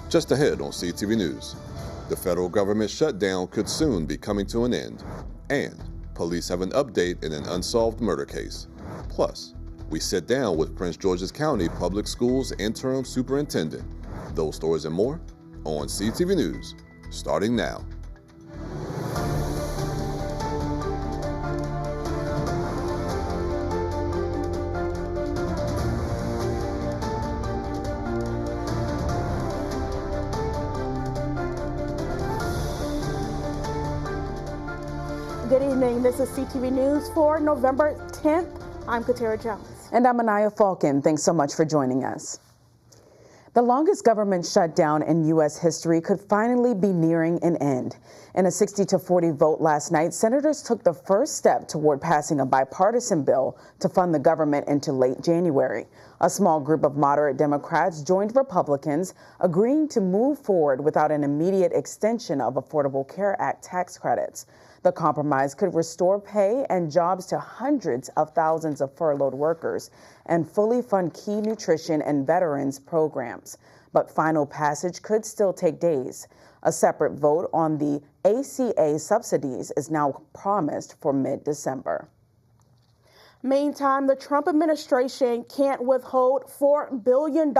Just ahead on CTV News, the federal government shutdown could soon be coming to an end, and police have an update in an unsolved murder case. Plus, we sit down with Prince George's County Public Schools interim superintendent. Those stories and more on CTV News, starting now. Good evening. This is CTV News for November 10th. I'm Katera Jones. And I'm Anaya Falcon. Thanks so much for joining us. The longest government shutdown in U.S. history could finally be nearing an end. In a 60-40 vote last night, senators took the first step toward passing a bipartisan bill to fund the government into late January. A small group of moderate Democrats joined Republicans, agreeing to move forward without an immediate extension of Affordable Care Act tax credits. The compromise could restore pay and jobs to hundreds of thousands of furloughed workers and fully fund key nutrition and veterans programs. But final passage could still take days. A separate vote on the ACA subsidies is now promised for mid-December. Meantime, the Trump administration can't withhold $4 billion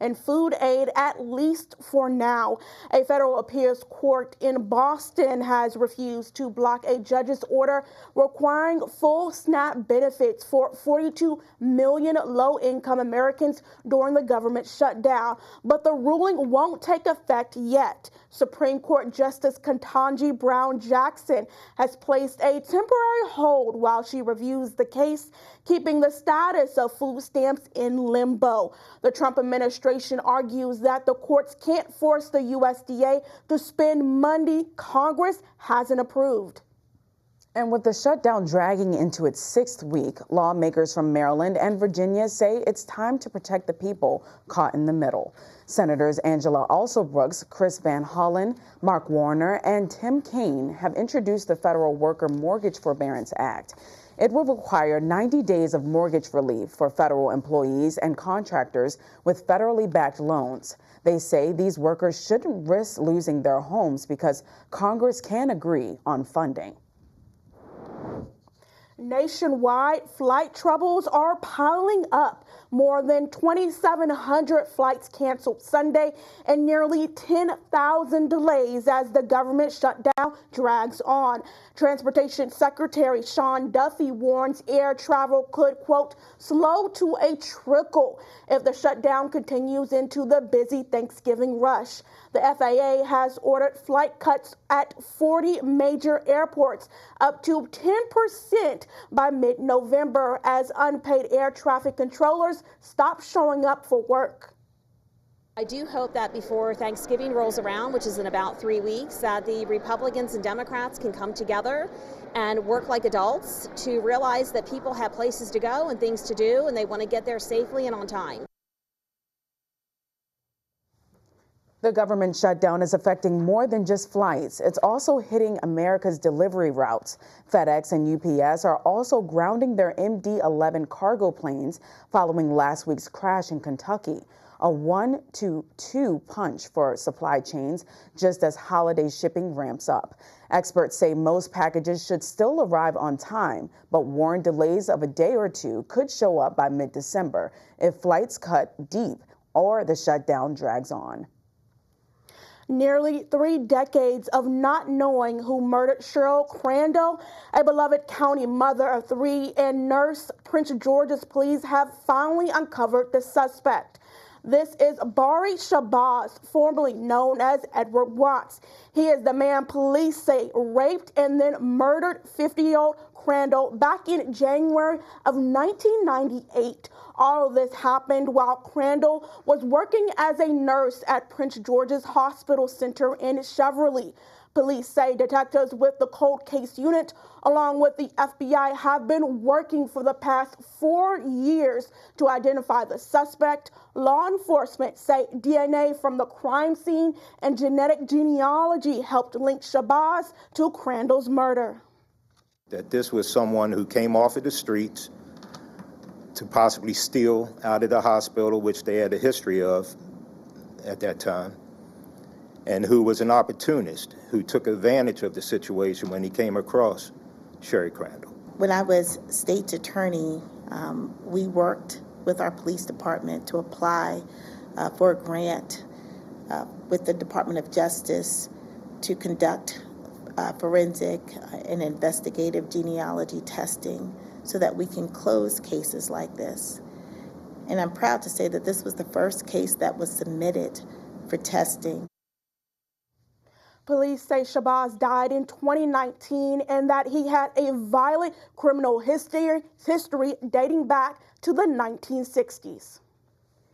in food aid, at least for now. A federal appeals court in Boston has refused to block a judge's order requiring full SNAP benefits for 42 million low-income Americans during the government shutdown. But the ruling won't take effect yet. Supreme Court Justice Ketanji Brown Jackson has placed a temporary hold while she reviews the case, keeping the status of food stamps in limbo. The Trump administration argues that the courts can't force the USDA to spend money Congress hasn't approved. And with the shutdown dragging into its sixth week, lawmakers from Maryland and Virginia say it's time to protect the people caught in the middle. Senators Angela Alsobrooks, Chris Van Hollen, Mark Warner, and Tim Kaine have introduced the Federal Worker Mortgage Forbearance Act. It will require 90 days of mortgage relief for federal employees and contractors with federally backed loans. They say these workers shouldn't risk losing their homes because Congress can agree on funding. Nationwide, flight troubles are piling up. More than 2,700 flights canceled Sunday and nearly 10,000 delays as the government shutdown drags on. Transportation Secretary Sean Duffy warns air travel could, quote, slow to a trickle if the shutdown continues into the busy Thanksgiving rush. The FAA has ordered flight cuts at 40 major airports, up to 10% by mid-November as unpaid air traffic controllers stop showing up for work. I do hope that before Thanksgiving rolls around, which is in about 3 weeks, that the Republicans and Democrats can come together and work like adults to realize that people have places to go and things to do, and they want to get there safely and on time. The government shutdown is affecting more than just flights. It's also hitting America's delivery routes. FedEx and UPS are also grounding their MD-11 cargo planes following last week's crash in Kentucky. A 1-2 punch for supply chains just as holiday shipping ramps up. Experts say most packages should still arrive on time, but warn delays of a day or two could show up by mid-December if flights cut deep or the shutdown drags on. Nearly 3 decades of not knowing who murdered Cheryl Crandall, a beloved county mother of 3 and nurse Prince George's Police have finally uncovered the suspect. This is Bari Shabazz, formerly known as Edward Watts. He is the man police say raped and then murdered 50-year-old Crandall back in January of 1998. All of this happened while Crandall was working as a nurse at Prince George's Hospital Center in Cheverly. Police say detectives with the cold case unit, along with the FBI, have been working for the past 4 years to identify the suspect. Law enforcement say DNA from the crime scene and genetic genealogy helped link Shabazz to Crandall's murder. That this was someone who came off of the streets to possibly steal out of the hospital, which they had a history of at that time, and who was an opportunist who took advantage of the situation when he came across Sherry Crandall. When I was state's attorney, we worked with our police department to apply for a grant with the Department of Justice to conduct forensic and investigative genealogy testing so that we can close cases like this. And I'm proud to say that this was the first case that was submitted for testing. Police say Shabazz died in 2019 and that he had a violent criminal history dating back to the 1960s.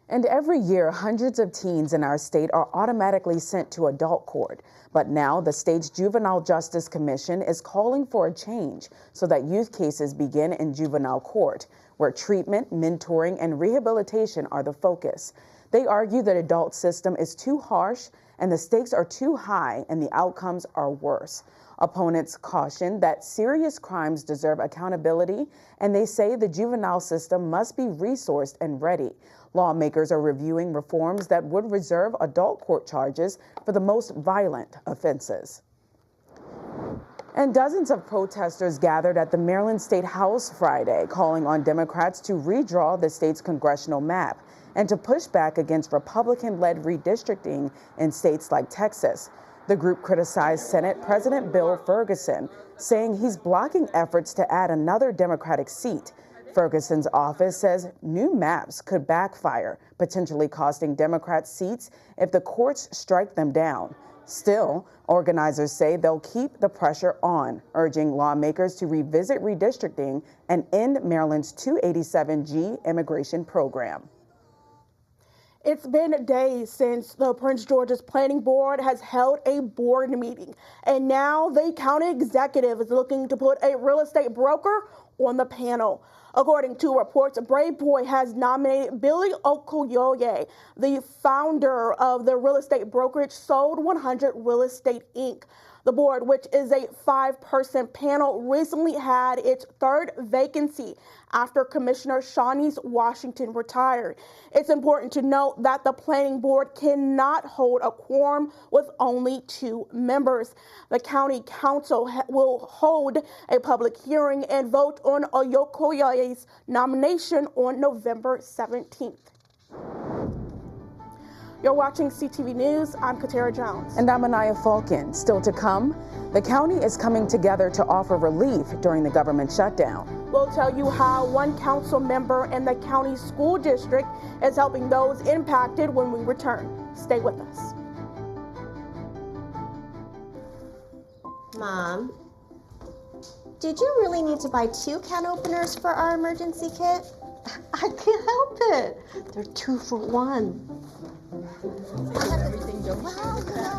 And every year, hundreds of teens in our state are automatically sent to adult court. But now the state's Juvenile Justice Commission is calling for a change so that youth cases begin in juvenile court, where treatment, mentoring, and rehabilitation are the focus. They argue that adult system is too harsh and the stakes are too high and the outcomes are worse. Opponents caution that serious crimes deserve accountability, and they say the juvenile system must be resourced and ready. Lawmakers are reviewing reforms that would reserve adult court charges for the most violent offenses. And dozens of protesters gathered at the Maryland State House Friday, calling on Democrats to redraw the state's congressional map and to push back against Republican-led redistricting in states like Texas. The group criticized Senate President Bill Ferguson, saying he's blocking efforts to add another Democratic seat. Ferguson's office says new maps could backfire, potentially costing Democrats seats if the courts strike them down. Still, organizers say they'll keep the pressure on, urging lawmakers to revisit redistricting and end Maryland's 287G immigration program. It's been days since the Prince George's Planning Board has held a board meeting, and now the county executive is looking to put a real estate broker on the panel. According to reports, Brave Boy has nominated Billy Okoyoye, the founder of the real estate brokerage Sold 100 Real Estate, Inc. The board, which is a 5-person panel, recently had its third vacancy after Commissioner Shawnee's Washington retired. It's important to note that the planning board cannot hold a quorum with only 2 members. The county council will hold a public hearing and vote on Oyokoyoye's nomination on November 17th. You're watching CTV News. I'm Katara Jones. And I'm Anaya Falcon. Still to come, the county is coming together to offer relief during the government shutdown. We'll tell you how one council member in the county school district is helping those impacted when we return. Stay with us. Mom, did you really need to buy 2 can openers for our emergency kit? I can't help it. They're 2 for 1.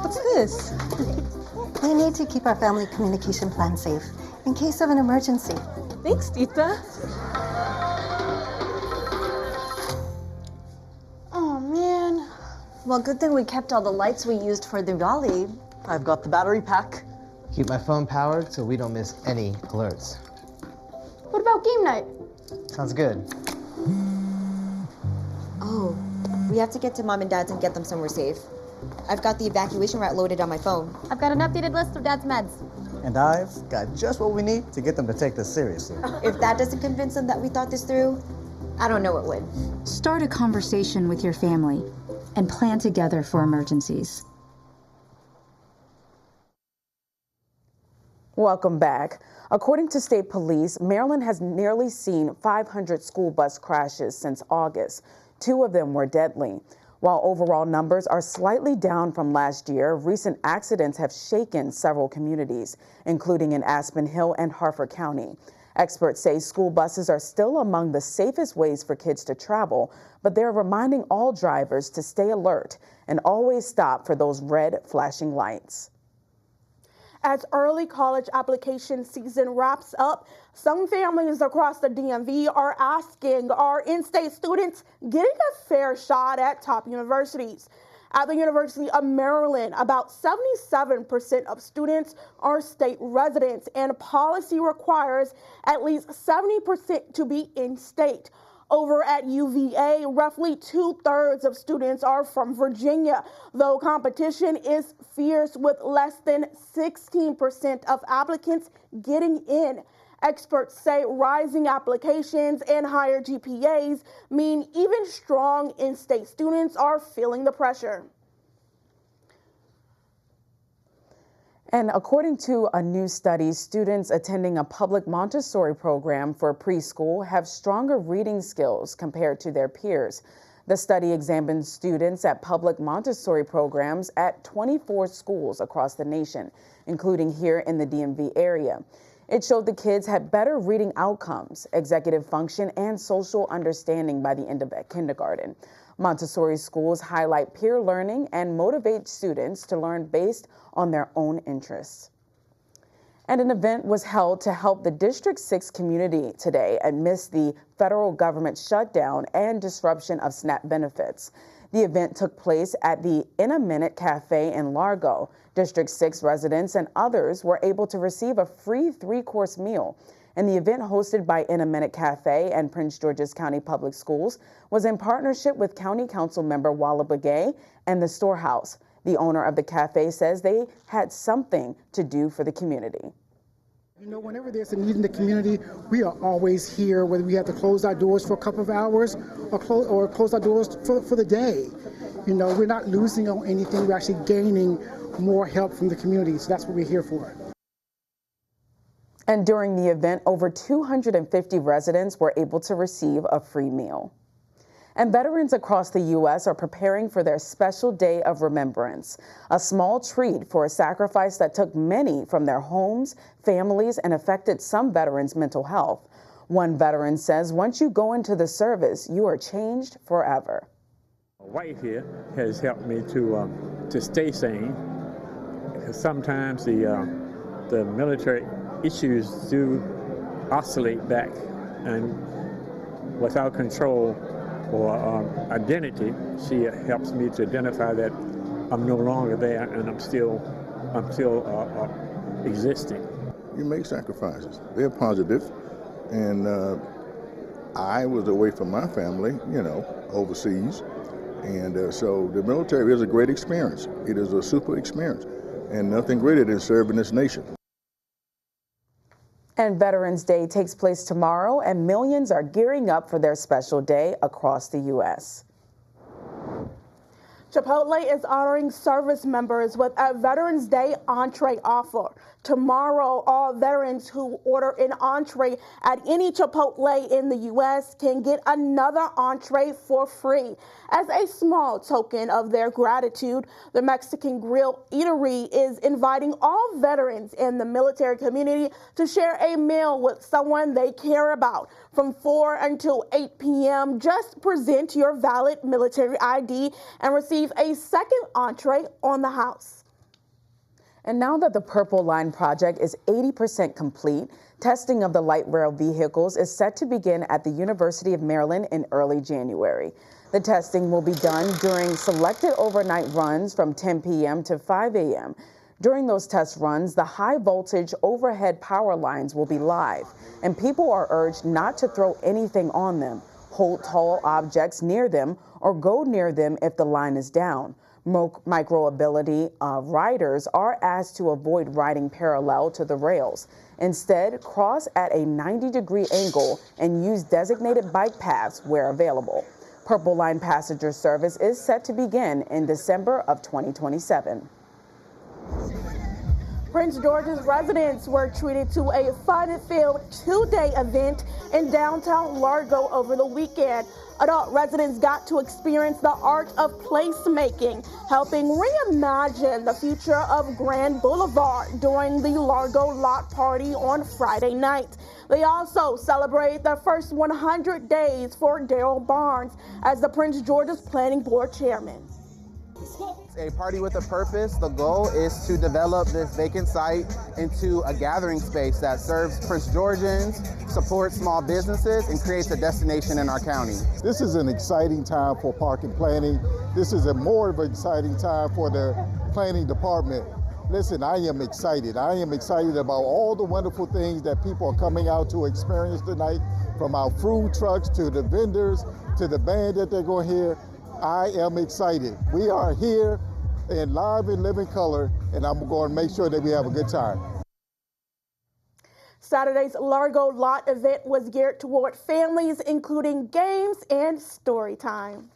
What's this? We need to keep our family communication plan safe in case of an emergency. Thanks, Tita. Oh, man. Well, good thing we kept all the lights we used for the rally. I've got the battery pack. Keep my phone powered so we don't miss any alerts. What about game night? Sounds good. Oh, we have to get to Mom and Dad's and get them somewhere safe. I've got the evacuation route loaded on my phone. I've got an updated list of Dad's meds. And I've got just what we need to get them to take this seriously. If that doesn't convince them that we thought this through, I don't know what would. Start a conversation with your family and plan together for emergencies. Welcome back. According to state police, Maryland has nearly seen 500 school bus crashes since August. 2 of them were deadly. While overall numbers are slightly down from last year, recent accidents have shaken several communities, including in Aspen Hill and Harford County. Experts say school buses are still among the safest ways for kids to travel, but they're reminding all drivers to stay alert and always stop for those red flashing lights. As early college application season wraps up, some families across the DMV are asking, are in-state students getting a fair shot at top universities? At the University of Maryland, about 77% of students are state residents, and policy requires at least 70% to be in-state. Over at UVA, roughly 2/3 of students are from Virginia, though competition is fierce with less than 16% of applicants getting in. Experts say rising applications and higher GPAs mean even strong in-state students are feeling the pressure. And according to a new study, students attending a public Montessori program for preschool have stronger reading skills compared to their peers. The study examined students at public Montessori programs at 24 schools across the nation, including here in the DMV area. It showed the kids had better reading outcomes, executive function, and social understanding by the end of kindergarten. Montessori schools highlight peer learning and motivate students to learn based on their own interests. And an event was held to help the District 6 community today amidst the federal government shutdown and disruption of SNAP benefits. The event took place at the In a Minute Cafe in Largo. District 6 residents and others were able to receive a free 3-course meal. And the event, hosted by In a Minute Cafe and Prince George's County Public Schools, was in partnership with County Council member Walla Begay and the Storehouse. The owner of the cafe says they had something to do for the community. You know, whenever there's a need in the community, we are always here, whether we have to close our doors for a couple of hours or close our doors for the day. You know, we're not losing on anything. We're actually gaining more help from the community. So that's what we're here for. And during the event, over 250 residents were able to receive a free meal. And veterans across the U.S. are preparing for their special day of remembrance, a small treat for a sacrifice that took many from their homes, families, and affected some veterans' mental health. One veteran says once you go into the service, you are changed forever. My wife here has helped me to stay sane, because sometimes the military issues do oscillate back, and without control or identity, she helps me to identify that I'm no longer there and I'm still existing. You make sacrifices. They're positive, and I was away from my family, you know, overseas, and so the military is a great experience. It is a super experience, and nothing greater than serving this nation. And Veterans Day takes place tomorrow, and millions are gearing up for their special day across the U.S. Chipotle is honoring service members with a Veterans Day entree offer. Tomorrow, all veterans who order an entree at any Chipotle in the U.S. can get another entree for free. As a small token of their gratitude, the Mexican Grill Eatery is inviting all veterans in the military community to share a meal with someone they care about. From 4 until 8 p.m., just present your valid military ID and receive a second entree on the house. And now that the Purple Line project is 80% complete, testing of the light rail vehicles is set to begin at the University of Maryland in early January. The testing will be done during selected overnight runs from 10 p.m. to 5 a.m. During those test runs, the high voltage overhead power lines will be live, and people are urged not to throw anything on them, hold tall objects near them, or go near them if the line is down. Micro-ability riders are asked to avoid riding parallel to the rails. Instead, cross at a 90-degree angle and use designated bike paths where available. Purple Line passenger service is set to begin in December of 2027. Prince George's residents were treated to a fun-filled 2-day event in downtown Largo over the weekend. Adult residents got to experience the art of placemaking, helping reimagine the future of Grand Boulevard during the Largo Lot Party on Friday night. They also celebrated the first 100 days for Daryl Barnes as the Prince George's Planning Board chairman. A party with a purpose. The goal is to develop this vacant site into a gathering space that serves Prince Georgians, supports small businesses, and creates a destination in our county. This is an exciting time for park and planning. This is a more of an exciting time for the planning department. Listen, I am excited. I am excited about all the wonderful things that people are coming out to experience tonight, from our food trucks to the vendors to the band that they're going to hear. I am excited. We are here in live and living color, and I'm going to make sure that we have a good time. Saturday's Largo Lot event was geared toward families, including games and story time.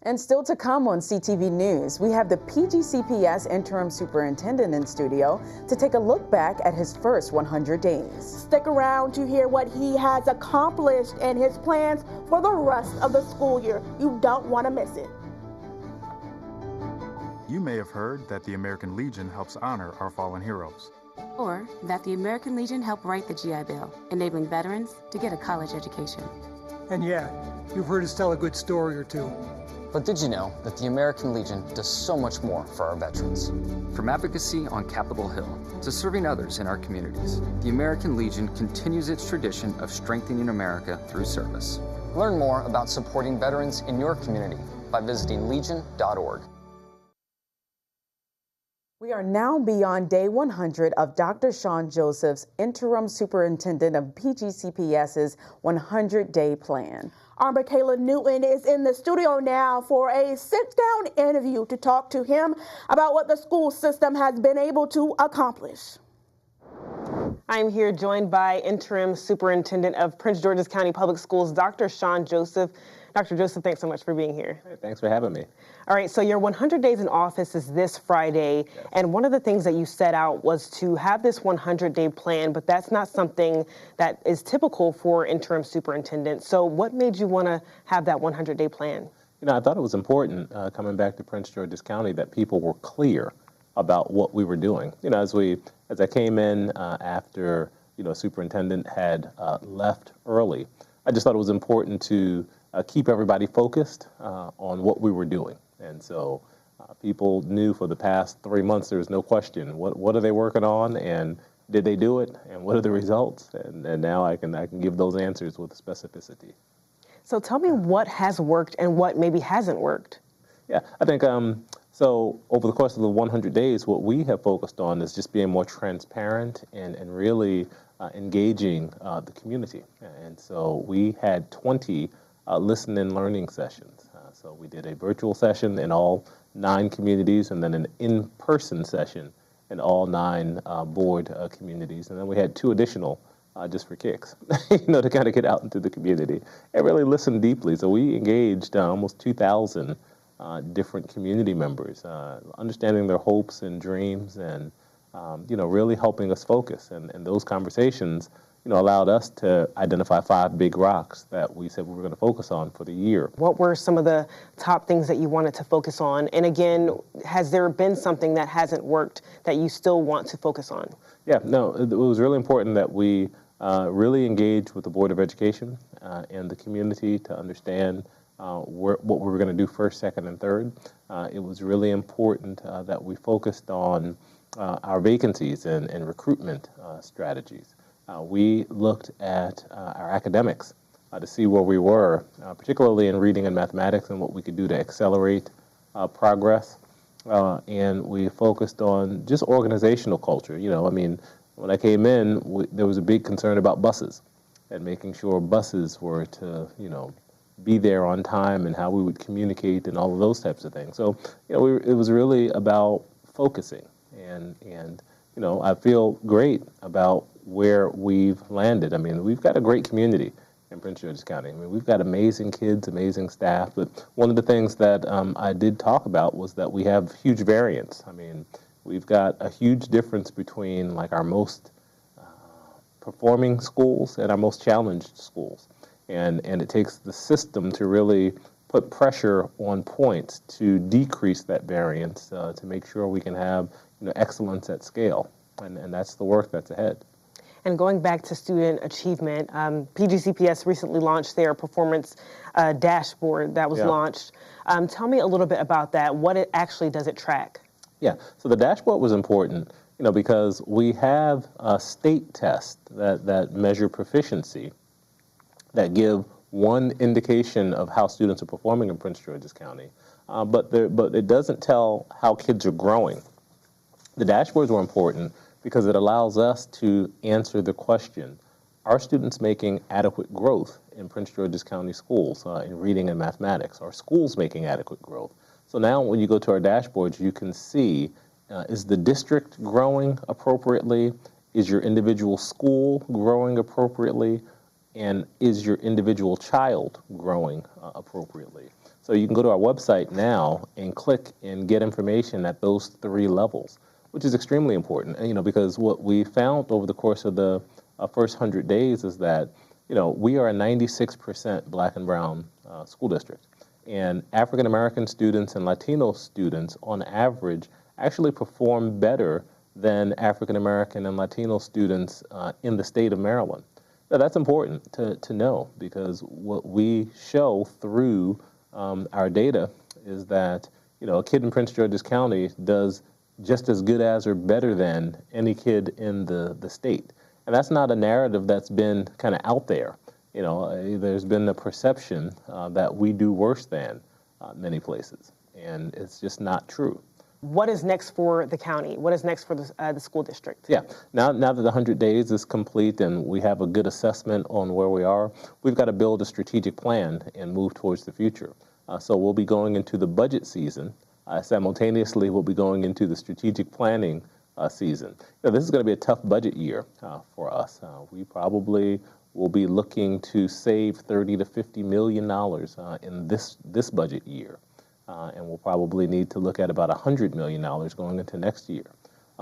And still to come on CTV News, we have the PGCPS interim superintendent in studio to take a look back at his first 100 days. Stick around to hear what he has accomplished and his plans for the rest of the school year. You don't want to miss it. You may have heard that the American Legion helps honor our fallen heroes. Or that the American Legion helped write the GI Bill, enabling veterans to get a college education. And yeah, you've heard us tell a good story or two. But did you know that the American Legion does so much more for our veterans? From advocacy on Capitol Hill to serving others in our communities, the American Legion continues its tradition of strengthening America through service. Learn more about supporting veterans in your community by visiting legion.org. We are now beyond day 100 of Dr. Sean Joseph's interim superintendent of PGCPS's 100-day plan. Our Michaela Newton is in the studio now for a sit-down interview to talk to him about what the school system has been able to accomplish. I'm here joined by Interim Superintendent of Prince George's County Public Schools, Dr. Sean Joseph. Dr. Joseph, thanks so much for being here. Hey, thanks for having me. All right, so your 100 days in office is this Friday, yes. And one of the things that you set out was to have this 100-day plan, but that's not something that is typical for interim superintendents. So what made you want to have that 100-day plan? You know, I thought it was important coming back to Prince George's County that people were clear about what we were doing. You know, as I came in after, superintendent had left early, I just thought it was important to keep everybody focused on what we were doing. And so people knew for the past 3 months there was no question, what are they working on, and did they do it, and what are the results? And now I can give those answers with specificity. So tell me what has worked and what maybe hasn't worked. Yeah, I think so over the course of the 100 days, what we have focused on is just being more transparent and really engaging the community. And so we had 20 listen and learning sessions. So we did a virtual session in all 9 communities, and then an in-person session in all 9 board communities. And then we had 2 additional just for kicks, to kind of get out into the community and really listen deeply. So we engaged almost 2,000 different community members, understanding their hopes and dreams, and really helping us focus. And those conversations allowed us to identify 5 big rocks that we said we were going to focus on for the year. What were some of the top things that you wanted to focus on? And again, has there been something that hasn't worked that you still want to focus on? Yeah, no, it was really important that we really engage with the Board of Education and the community to understand what we were going to do first, second, and third. It was really important that we focused on our vacancies and recruitment strategies. We looked at our academics to see where we were, particularly in reading and mathematics, and what we could do to accelerate progress. And we focused on just organizational culture. When I came in, there was a big concern about buses and making sure buses were to, be there on time, and how we would communicate and all of those types of things. So, it was really about focusing, and I feel great about where we've landed. We've got a great community in Prince George's County. We've got amazing kids, amazing staff, but one of the things that I did talk about was that we have huge variance. We've got a huge difference between our most performing schools and our most challenged schools. And it takes the system to really put pressure on points to decrease that variance to make sure we can have excellence at scale. And that's the work that's ahead. And going back to student achievement, PGCPS recently launched their performance dashboard that was launched. Tell me a little bit about that. What actually does it track? Yeah, so the dashboard was important, because we have state tests that measure proficiency, that give one indication of how students are performing in Prince George's County, but it doesn't tell how kids are growing The dashboards were important because it allows us to answer the question, are students making adequate growth in Prince George's County schools in reading and mathematics? Are schools making adequate growth? So now when you go to our dashboards, you can see, is the district growing appropriately? Is your individual school growing appropriately? And is your individual child growing appropriately? So you can go to our website now and click and get information at those 3 levels, which is extremely important. And, because what we found over the course of the first 100 days is that, we are a 96% Black and brown school district. And African American students and Latino students, on average, actually perform better than African American and Latino students in the state of Maryland. Now, that's important to know, because what we show through our data is that, a kid in Prince George's County does just as good as or better than any kid in the state. And that's not a narrative that's been kind of out there. There's been the perception that we do worse than many places, and it's just not true. What is next for the county? What is next for the school district? Yeah, now that the 100 days is complete and we have a good assessment on where we are, we've got to build a strategic plan and move towards the future. So we'll be going into the budget season. Simultaneously, we'll be going into the strategic planning season. This is going to be a tough budget year for us. We probably will be looking to save $30 to $50 million in this budget year. And we'll probably need to look at about $100 million going into next year.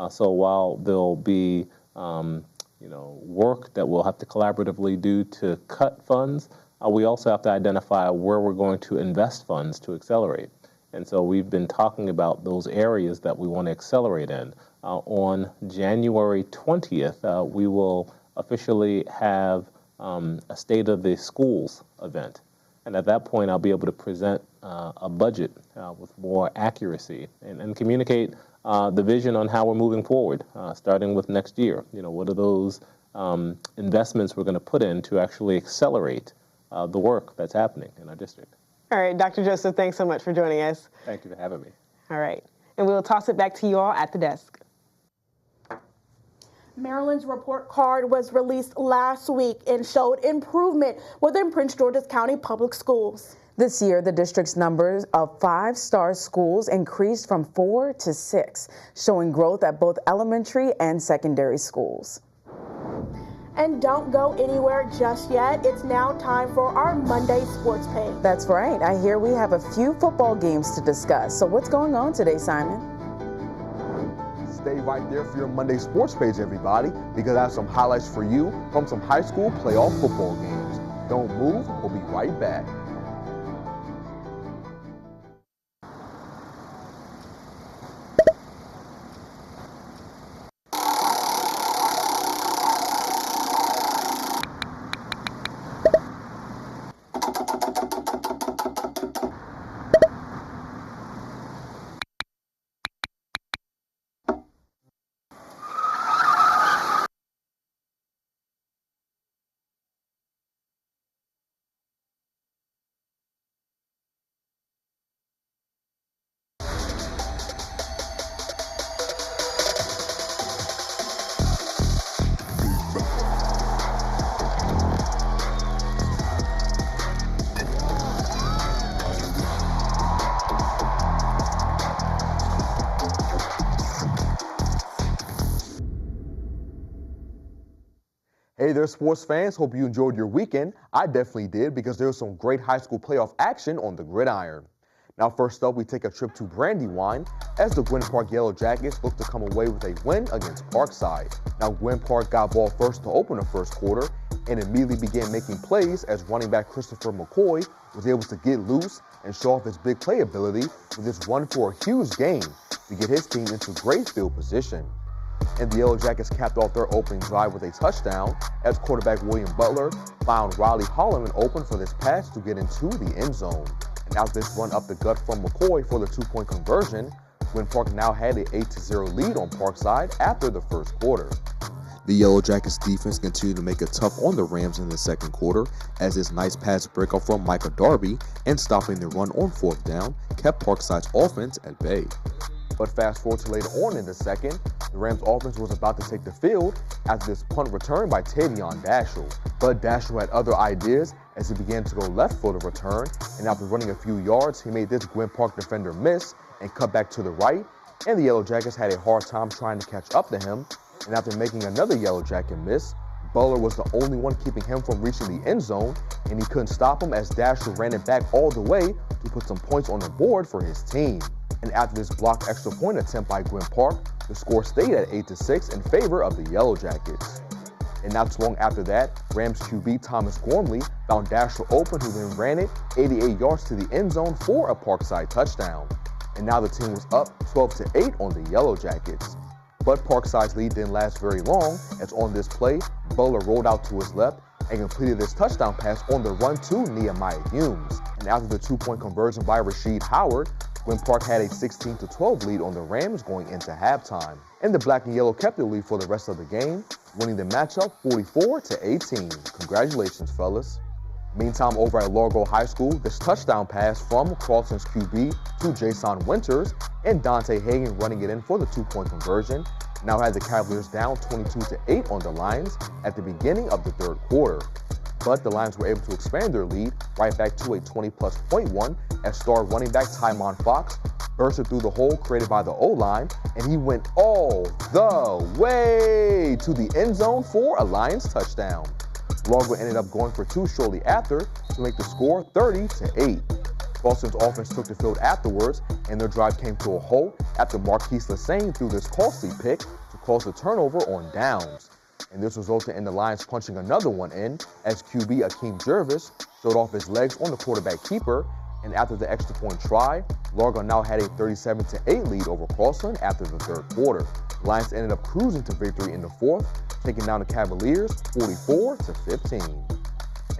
So while there'll be work that we'll have to collaboratively do to cut funds, we also have to identify where we're going to invest funds to accelerate. And so we've been talking about those areas that we want to accelerate in. On January 20th, we will officially have a State of the Schools event. And at that point, I'll be able to present a budget with more accuracy and communicate the vision on how we're moving forward, starting with next year. What are those investments we're going to put in to actually accelerate the work that's happening in our district. All right, Dr. Joseph, thanks so much for joining us. Thank you for having me. All right, and we'll toss it back to you all at the desk. Maryland's report card was released last week and showed improvement within Prince George's County Public Schools. This year, the district's numbers of 5-star schools increased from 4 to 6, showing growth at both elementary and secondary schools. And don't go anywhere just yet. It's now time for our Monday Sports Page. That's right. I hear we have a few football games to discuss. So what's going on today, Simon? Stay right there for your Monday Sports Page, everybody, because I have some highlights for you from some high school playoff football games. Don't move. We'll be right back. Hey there, sports fans. Hope you enjoyed your weekend. I definitely did, because there was some great high school playoff action on the gridiron. Now, first up, we take a trip to Brandywine as the Gwynn Park Yellow Jackets look to come away with a win against Parkside. Now, Gwynn Park got ball first to open the first quarter and immediately began making plays as running back Christopher McCoy was able to get loose and show off his big play ability with this run for a huge gain to get his team into great field position. And the Yellow Jackets capped off their opening drive with a touchdown as quarterback William Butler found Riley Holloman open for this pass to get into the end zone. And after this run up the gut from McCoy for the two-point conversion, Gwynn Park now had an 8-0 lead on Parkside after the first quarter. The Yellow Jackets defense continued to make it tough on the Rams in the second quarter as this nice pass breakout from Micah Darby and stopping the run on fourth down kept Parkside's offense at bay. But fast forward to later on in the second, the Rams offense was about to take the field after this punt return by Tavion Dashel. But Dashel had other ideas as he began to go left for the return, and after running a few yards, he made this Gwynn Park defender miss and cut back to the right, and the Yellow Jackets had a hard time trying to catch up to him, and after making another Yellow Jacket miss, Butler was the only one keeping him from reaching the end zone, and he couldn't stop him as Dashel ran it back all the way to put some points on the board for his team. And after this blocked extra point attempt by Gwynn Park, the score stayed at 8-6 in favor of the Yellow Jackets. And not too long after that, Rams QB Thomas Gormley found Dashel open, who then ran it 88 yards to the end zone for a Parkside touchdown. And now the team was up 12-8 on the Yellow Jackets. But Parkside's lead didn't last very long, as on this play, Butler rolled out to his left and completed this touchdown pass on the run to Nehemiah Humes. And after the 2-point conversion by Rasheed Howard, Gwynn Park had a 16-12 lead on the Rams going into halftime. And the black and yellow kept the lead for the rest of the game, winning the matchup 44-18. Congratulations, fellas. Meantime, over at Largo High School, this touchdown pass from Carlton's QB to Jason Winters and Dante Hagan running it in for the 2-point conversion now had the Cavaliers down 22-8 on the Lions at the beginning of the third quarter. But the Lions were able to expand their lead right back to a 20-plus point one as star running back Tymon Fox bursted through the hole created by the O-line, and he went all the way to the end zone for a Lions touchdown. Largo ended up going for two shortly after to make the score 30-8. Boston's offense took the field afterwards, and their drive came to a halt after Marquise Lassane threw this costly pick to cause a turnover on downs. And this resulted in the Lions punching another one in as QB Akeem Jervis showed off his legs on the quarterback keeper, and after the extra point try, Largo now had a 37-8 lead over Crossland after the third quarter. The Lions ended up cruising to victory in the fourth, taking down the Cavaliers 44-15.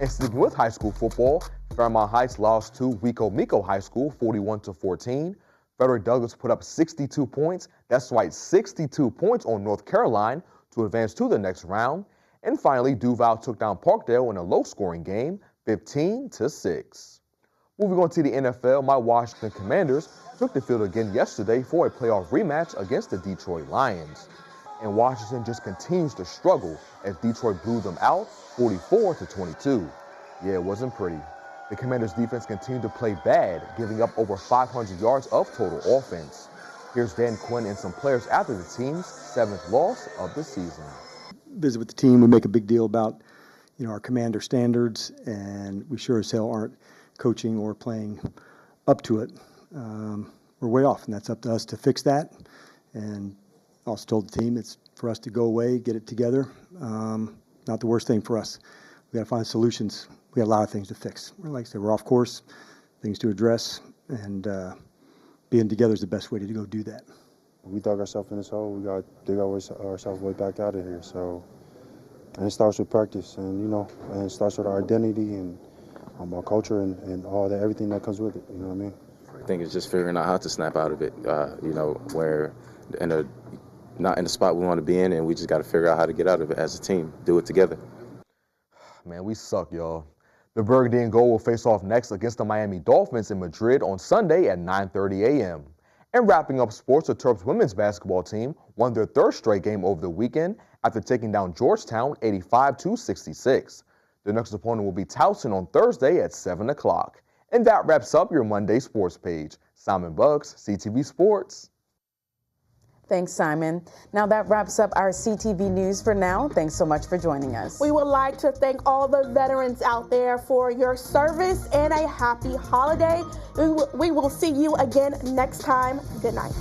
And sticking with high school football, Fairmont Heights lost to Wico Mico High School 41-14. Frederick Douglass put up 62 points, that's right, 62 points on North Carolina to advance to the next round. And finally, Duval took down Parkdale in a low-scoring game, 15-6. Moving on to the NFL, my Washington Commanders took the field again yesterday for a playoff rematch against the Detroit Lions. And Washington just continues to struggle as Detroit blew them out 44-22. Yeah, it wasn't pretty. The Commanders' defense continued to play bad, giving up over 500 yards of total offense. Here's Dan Quinn and some players after the team's 7th loss of the season. Visit with the team, we make a big deal about, our Commander standards, and we sure as hell aren't coaching or playing up to it. We're way off, and that's up to us to fix that. And also told the team it's for us to go away, get it together. Not the worst thing for us. We got to find solutions. We got a lot of things to fix. Like I said, we're off course, things to address, and being together is the best way to go do that. We dug ourselves in this hole. We got to dig ourselves way back out of here. So, and it starts with practice, and and it starts with our identity and our culture and all that, everything that comes with it. You know what I mean? I think it's just figuring out how to snap out of it. We're not in the spot we want to be in, and we just got to figure out how to get out of it as a team, do it together. Man, we suck, y'all. The Burgundy and Gold will face off next against the Miami Dolphins in Madrid on Sunday at 9:30 a.m. And wrapping up sports, the Terps women's basketball team won their 3rd straight game over the weekend after taking down Georgetown 85-66. Their next opponent will be Towson on Thursday at 7 o'clock. And that wraps up your Monday sports page. Simon Bugs, CTV Sports. Thanks, Simon. Now that wraps up our CTV News for now. Thanks so much for joining us. We would like to thank all the veterans out there for your service and a happy holiday. We will see you again next time. Good night.